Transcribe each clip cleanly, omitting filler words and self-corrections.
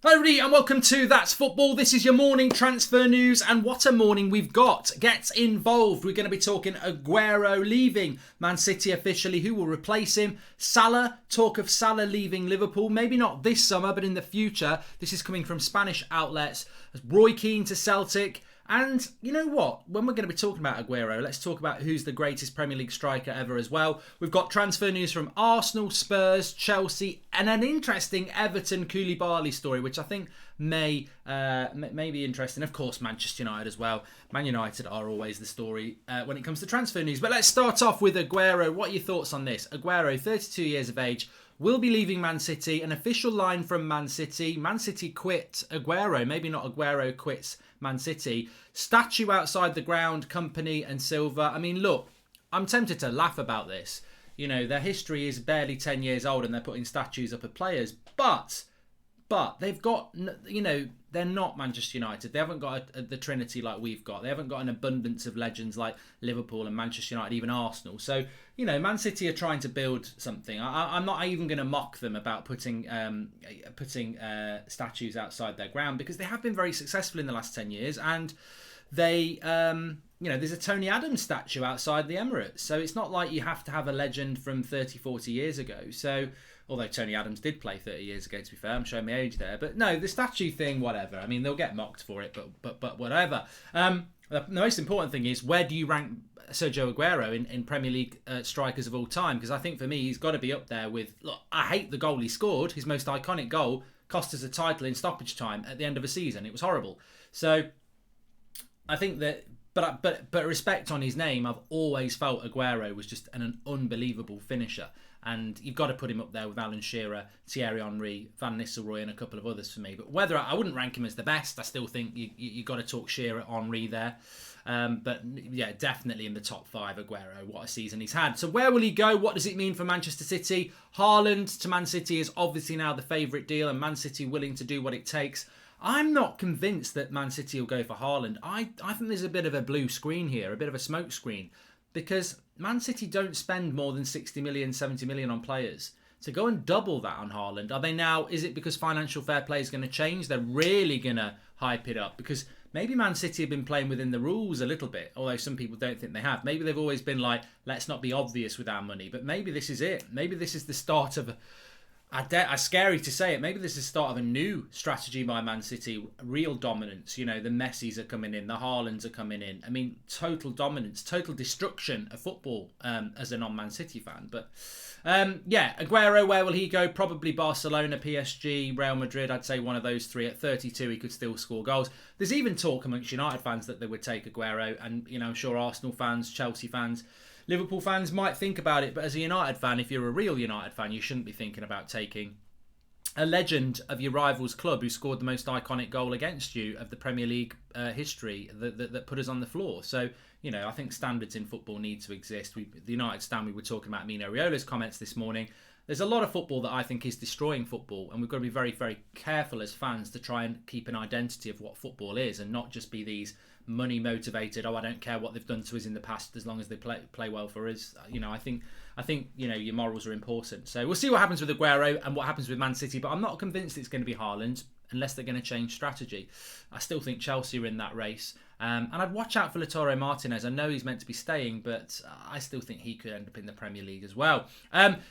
Hello everybody and welcome to That's Football. This is your morning transfer news, and what a morning we've got. Get involved. We're going to be talking Aguero leaving Man City officially. Who will replace him? Salah. Talk of Salah leaving Liverpool. Maybe not this summer, but in the future. This is coming from Spanish outlets. Roy Keane to Celtic. And you know what? When we're going to be talking about Aguero, let's talk about who's the greatest Premier League striker ever as well. We've got transfer news from Arsenal, Spurs, Chelsea, and an interesting Everton Koulibaly story, which I think may be interesting. Of course, Manchester United as well. Man United are always the story when it comes to transfer news. But let's start off with Aguero. What are your thoughts on this? Aguero, 32 years of age, will be leaving Man City. An official line from Man City. Man City quit Aguero. Maybe not Aguero quits Man City. Statue outside the ground, Company and Silva. I mean, look, I'm tempted to laugh about this. You know, their history is barely 10 years old and they're putting statues up of players. But they've got, you know, they're not Manchester United. They haven't got the Trinity like we've got. They haven't got an abundance of legends like Liverpool and Manchester United, even Arsenal. So, you know, Man City are trying to build something. I'm not even going to mock them about putting statues outside their ground, because they have been very successful in the last 10 years. And they, you know, there's a Tony Adams statue outside the Emirates. So it's not like you have to have a legend from 30, 40 years ago. So, although Tony Adams did play 30 years ago, to be fair, I'm showing my age there. But no, the statue thing, whatever. I mean, they'll get mocked for it, but whatever. The most important thing is, where do you rank Sergio Aguero in Premier League strikers of all time? Because I think for me, he's got to be up there with... Look, I hate the goal he scored. His most iconic goal cost us a title in stoppage time at the end of a season. It was horrible. So I think that... But respect on his name, I've always felt Aguero was just an unbelievable finisher. And you've got to put him up there with Alan Shearer, Thierry Henry, Van Nistelrooy, and a couple of others for me. But whether I wouldn't rank him as the best, I still think you got to talk Shearer, Henry there. But yeah, definitely in the top 5, Aguero. What a season he's had. So where will he go? What does it mean for Manchester City? Haaland to Man City is obviously now the favourite deal, and Man City willing to do what it takes. I'm not convinced that Man City will go for Haaland. I think there's a bit of a blue screen here, a bit of a smoke screen, because Man City don't spend more than 60 million, 70 million on players. To go and double that on Haaland, are they now, is it because financial fair play is going to change? They're really going to hype it up, because maybe Man City have been playing within the rules a little bit, although some people don't think they have. Maybe they've always been like, let's not be obvious with our money, but maybe this is it. Maybe this is the start of... scary to say it. Maybe this is the start of a new strategy by Man City. Real dominance. You know, the Messis are coming in. The Haalands are coming in. I mean, total dominance, total destruction of football as a non-Man City fan. But yeah, Aguero, where will he go? Probably Barcelona, PSG, Real Madrid. I'd say one of those three. At 32, he could still score goals. There's even talk amongst United fans that they would take Aguero. And, you know, I'm sure Arsenal fans, Chelsea fans, Liverpool fans might think about it, but as a United fan, if you're a real United fan, you shouldn't be thinking about taking a legend of your rival's club who scored the most iconic goal against you of the Premier League history that put us on the floor. So, you know, I think standards in football need to exist. The United stand, we were talking about Mino Raiola's comments this morning. There's a lot of football that I think is destroying football, and we've got to be very, very careful as fans to try and keep an identity of what football is, and not just be these money motivated, I don't care what they've done to us in the past as long as they play well for us. You know, I think you know, your morals are important. So we'll see what happens with Aguero and what happens with Man City, but I'm not convinced it's going to be Haaland unless they're going to change strategy. I still think Chelsea are in that race. And I'd watch out for Lautaro Martinez. I know he's meant to be staying, but I still think he could end up in the Premier League as well.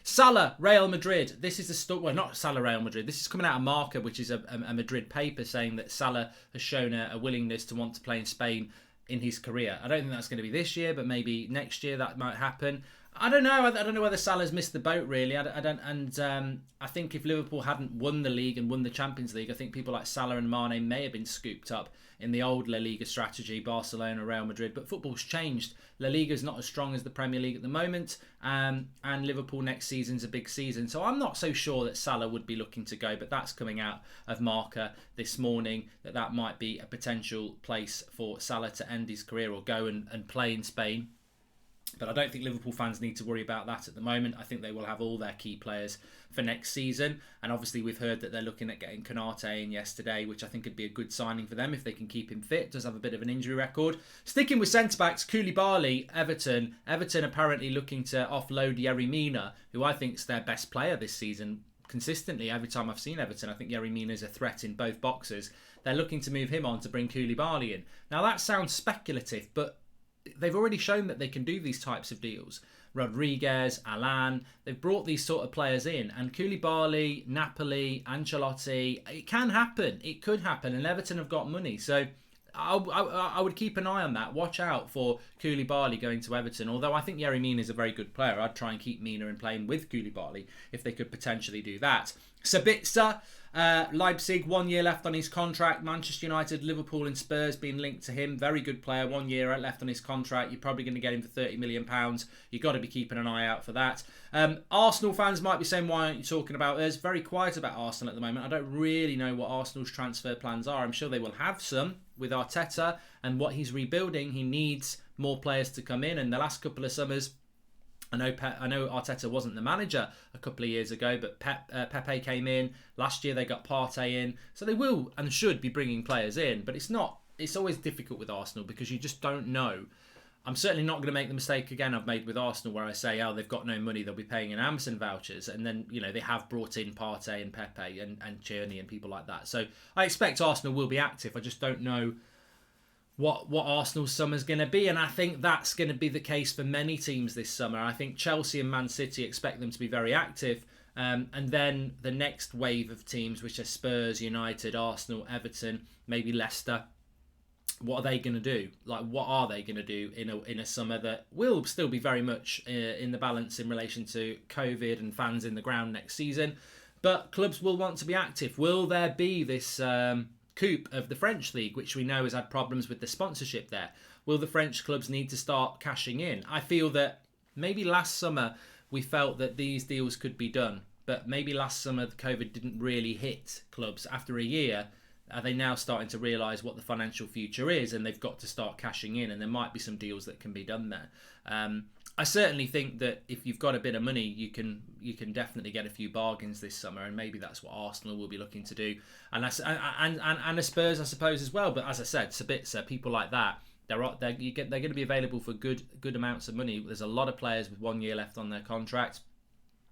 Salah, Real Madrid. This is well, not Salah, Real Madrid. This is coming out of Marca, which is a Madrid paper, saying that Salah has shown a willingness to want to play in Spain in his career. I don't think that's going to be this year, but maybe next year that might happen. I don't know. I don't know whether Salah's missed the boat, really. I don't. And I think if Liverpool hadn't won the league and won the Champions League, I think people like Salah and Mane may have been scooped up in the old La Liga strategy, Barcelona, Real Madrid. But football's changed. La Liga's not as strong as the Premier League at the moment. And Liverpool next season's a big season. So I'm not so sure that Salah would be looking to go. But that's coming out of Marca this morning, that might be a potential place for Salah to end his career or go and play in Spain. But I don't think Liverpool fans need to worry about that at the moment. I think they will have all their key players for next season. And obviously we've heard that they're looking at getting Konate in yesterday, which I think would be a good signing for them if they can keep him fit. Does have a bit of an injury record. Sticking with centre-backs, Koulibaly, Everton. Everton apparently looking to offload Yerry Mina, who I think is their best player this season. consistently every time I've seen Everton. I think Yerry Mina is a threat in both boxes. They're looking to move him on to bring Koulibaly in. Now that sounds speculative, but they've already shown that they can do these types of deals. Rodriguez, Haaland, they've brought these sort of players in. And Koulibaly, Napoli, Ancelotti, it can happen. It could happen. And Everton have got money. So I would keep an eye on that. Watch out for Koulibaly going to Everton. Although I think Yerry Mina is a very good player. I'd try and keep Mina in playing with Koulibaly if they could potentially do that. Sabitzer, Leipzig, 1 year left on his contract. Manchester United, Liverpool and Spurs being linked to him. Very good player, 1 year left on his contract. You're probably going to get him for £30 million. You've got to be keeping an eye out for that. Arsenal fans might be saying, why aren't you talking about us? Very quiet about Arsenal at the moment. I don't really know what Arsenal's transfer plans are. I'm sure they will have some with Arteta and what he's rebuilding. He needs more players to come in, and the last couple of summers, I know Arteta wasn't the manager a couple of years ago, but Pepe came in. Last year they got Partey in. So they will and should be bringing players in. But it's always difficult with Arsenal because you just don't know. I'm certainly not going to make the mistake again I've made with Arsenal where I say, they've got no money, they'll be paying in Amazon vouchers. And then, they have brought in Partey and Pepe and Tierney and people like that. So I expect Arsenal will be active. I just don't know what Arsenal's summer's going to be, and I think that's going to be the case for many teams this summer. I think Chelsea and Man City expect them to be very active, and then the next wave of teams, which are Spurs, United, Arsenal, Everton, maybe Leicester. What are they going to do? What are they going to do in a summer that will still be very much in the balance in relation to COVID and fans in the ground next season? But clubs will want to be active. Will there be this coup of the French league, which we know has had problems with the sponsorship there? Will the French clubs need to start cashing in? I feel that maybe last summer we felt that these deals could be done, but maybe last summer the COVID didn't really hit clubs. After a year, are they now starting to realise what the financial future is, and they've got to start cashing in, and there might be some deals that can be done there. I certainly think that if you've got a bit of money, you can definitely get a few bargains this summer, and maybe that's what Arsenal will be looking to do, and the Spurs, I suppose, as well. But as I said, Sabitzer, people like that, they're going to be available for good amounts of money. There's a lot of players with 1 year left on their contract.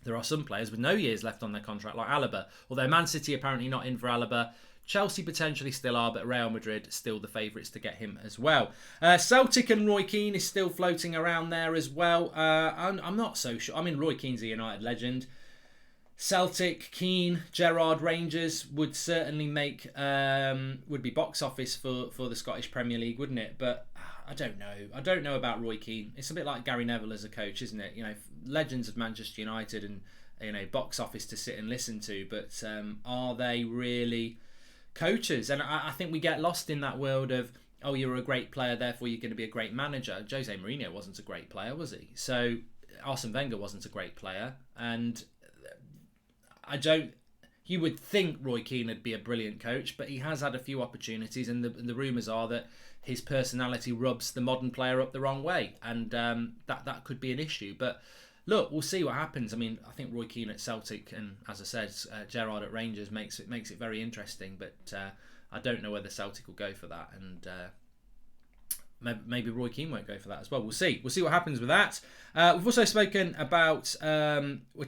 There are some players with no years left on their contract, like Alaba. Although Man City apparently not in for Alaba. Chelsea potentially still are, but Real Madrid still the favourites to get him as well. Celtic and Roy Keane is still floating around there as well. I'm not so sure. I mean, Roy Keane's a United legend. Celtic, Keane, Gerrard, Rangers would certainly would be box office for the Scottish Premier League, wouldn't it? But I don't know. I don't know about Roy Keane. It's a bit like Gary Neville as a coach, isn't it? Legends of Manchester United and box office to sit and listen to, but are they really coaches? And I think we get lost in that world of, you're a great player, therefore you're going to be a great manager. Jose Mourinho wasn't a great player, was he? So Arsene Wenger wasn't a great player, and you would think Roy Keane would be a brilliant coach, but he has had a few opportunities, and the rumours are that his personality rubs the modern player up the wrong way, and that could be an issue. But look, we'll see what happens. I mean, I think Roy Keane at Celtic and, as I said, Gerrard at Rangers makes it very interesting. But I don't know whether Celtic will go for that, and maybe Roy Keane won't go for that as well. We'll see. We'll see what happens with that. We've also spoken about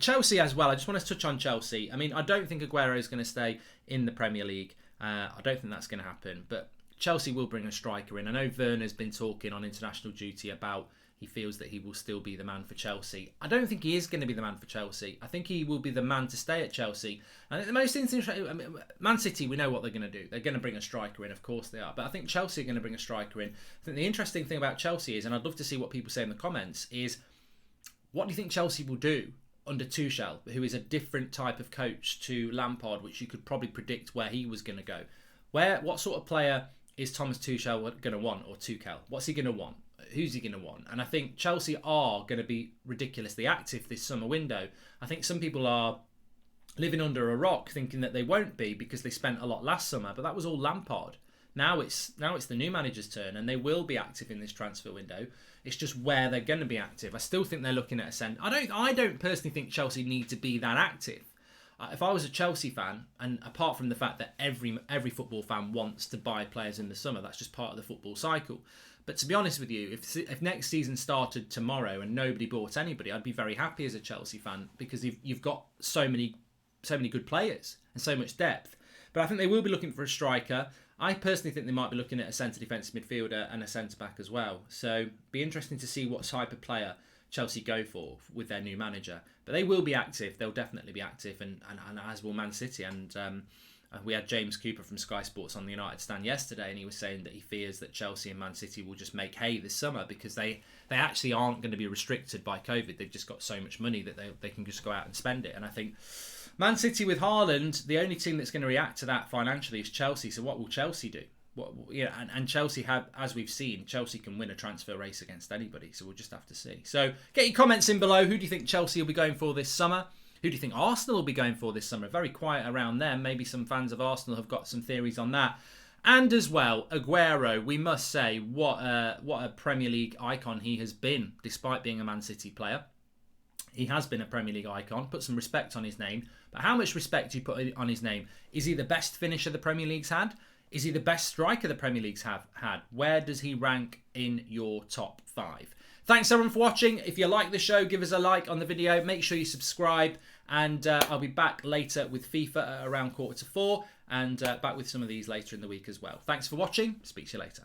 Chelsea as well. I just want to touch on Chelsea. I mean, I don't think Aguero is going to stay in the Premier League. I don't think that's going to happen. But Chelsea will bring a striker in. I know Werner's been talking on international duty about he feels that he will still be the man for Chelsea. I don't think he is going to be the man for Chelsea. I think he will be the man to stay at Chelsea. And the most interesting, Man City, we know what they're going to do. They're going to bring a striker in, of course they are. But I think Chelsea are going to bring a striker in. I think the interesting thing about Chelsea is, and I'd love to see what people say in the comments, is what do you think Chelsea will do under Tuchel, who is a different type of coach to Lampard, which you could probably predict where he was going to go. What sort of player is Thomas Tuchel going to want, or Tuchel? What's he going to want? Who's he going to want? And I think Chelsea are going to be ridiculously active this summer window. I think some people are living under a rock thinking that they won't be because they spent a lot last summer, but that was all Lampard. Now it's the new manager's turn, and they will be active in this transfer window. It's just where they're going to be active. I still think they're looking at a centre. I don't personally think Chelsea need to be that active. If I was a Chelsea fan, and apart from the fact that every football fan wants to buy players in the summer, that's just part of the football cycle. But to be honest with you, if next season started tomorrow and nobody bought anybody, I'd be very happy as a Chelsea fan, because you've got so many so many good players and so much depth. But I think they will be looking for a striker. I personally think they might be looking at a centre defensive midfielder and a centre back as well. So be interesting to see what type of player Chelsea go for with their new manager. But they will be active. They'll definitely be active, and as will Man City. And we had James Cooper from Sky Sports on the United Stand yesterday, and he was saying that he fears that Chelsea and Man City will just make hay this summer because they actually aren't going to be restricted by COVID. They've just got so much money that they can just go out and spend it. And I think Man City with Haaland, the only team that's going to react to that financially is Chelsea. So what will Chelsea do? And Chelsea have, as we've seen, Chelsea can win a transfer race against anybody. So we'll just have to see. So get your comments in below. Who do you think Chelsea will be going for this summer? Who do you think Arsenal will be going for this summer? Very quiet around them. Maybe some fans of Arsenal have got some theories on that. And as well, Aguero, we must say, what a Premier League icon he has been, despite being a Man City player. He has been a Premier League icon. Put some respect on his name. But how much respect do you put on his name? Is he the best finisher the Premier League's had? Is he the best striker the Premier League's have had? Where does he rank in your top 5? Thanks everyone for watching. If you like the show, give us a like on the video. Make sure you subscribe. And I'll be back later with FIFA at around 3:45 and back with some of these later in the week as well. Thanks for watching. Speak to you later.